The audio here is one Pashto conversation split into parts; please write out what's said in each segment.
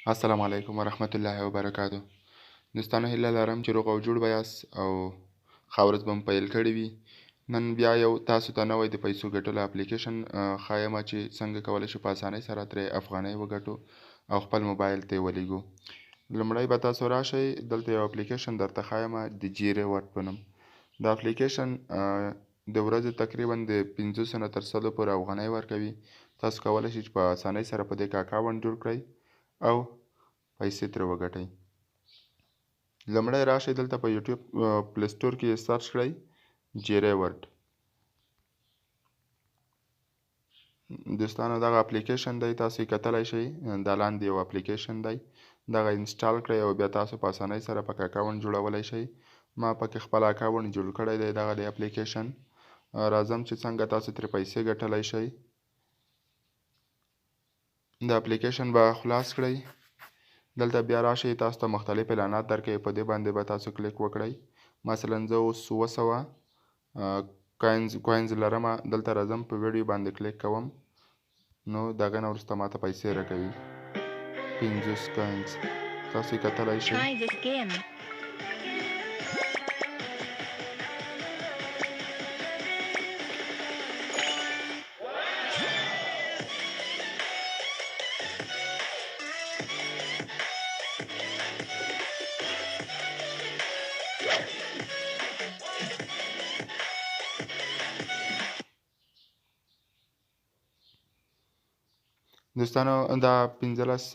السلام علیکم ورحمت الله وبرکاتو. دوستانو هیله لرم چې روغ او جوړ به یاست او ښه ورځ به مو پیل کړې وي. نن بیا یو تاسو ته نوی د پیسو ګټلو اپلیکیشن ښایمه چې څنګه کولی شو په اسانۍ سره ترې افغانۍ وګټو او خپل موبایل ته یې ولېږو. لومړی به تاسو راشئ، دلته یو اپلیکیشن درته ښایمه د جی ریورډ په نوم. دا اپلیکیشن د ورځې تقریبا د 500 نه تر 100 پورې افغانۍ ورکوي. تاسو کولی شئ چې په اسانۍ سره په دې کې اکاونټ جوړ کړئ او پیسې ترې وګټئ. لومړی راشئ دلته په یوټیوب پلی سټور کې سرچ کړئ جی ریورډ. دوستانو دغه اپلیکیشن دی، تاسو یې کتلی شئ. دا لاندې یو اپلیکیشن دی، دغه انسټال کړئ او بیا تاسو په اسانۍ سره پکې اکاونټ جوړولی شئ. ما پکې خپل اکاونټ جوړ کړی دی دغه د اپلیکیشن. راځم چې څنګه تاسو ترې پیسې ګټلی شئ. د اپلیکیشن به خلاص کړئ. دلته بیا راشئ، تاسو ته مختلف اعلانات درکوي، په دې باندې به تاسو کلیک وکړئ. مثلا زه اوس 200 کوینز لرمه، دلته راځم په ویډیو باندې کلیک کوم، نو دغه نه وروسته ماته پیسې راکوي 50 کوینز. تاسو یې کتلی شئ. دوستانو دا 15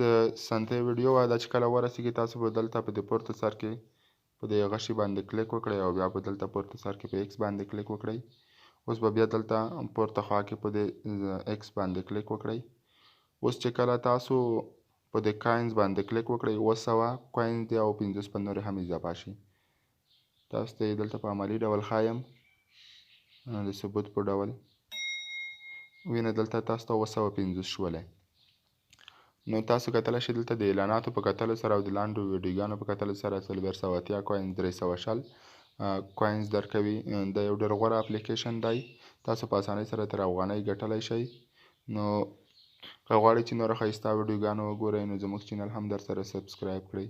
سنتۍ ویډیو وه، دا چې کله ورسېږي تاسو به دلته په دې پورته سر کې په دې غشي باندې کلیک وکړئ او بیا به دلته پورته سر کې په ایکس باندې کلیک وکړئ. اوس به بیا دلته پورته خوا کې په دې ایکس باندې کلیک وکړئ. اوس چې کله تاسو په دې کوینز باندې کلیک وکړئ 200 کوینز دي او 50 په نورې هم اضافه شي. تاسو ته یې دلته په عملي ډول ښایم د ثبوت په ډول. وینه دلته تاسو ته 250 شولی. نو تاسو کتلی شئ دلته د اعلاناتو په کتلو سره او د لاندو ویډیوګانو په کتلو سره 480 کوینز 360 کوینز درکوي. دا یو ډېر غوره اپلیکیشن دی، تاسو په اسانۍ سره ترې افغانۍ ګټلی شئ. نو که غواړئ چې نوره ښایسته ویډیوګانې وګورئ نو زموږ چینل هم در سره سبسکرایب کړئ.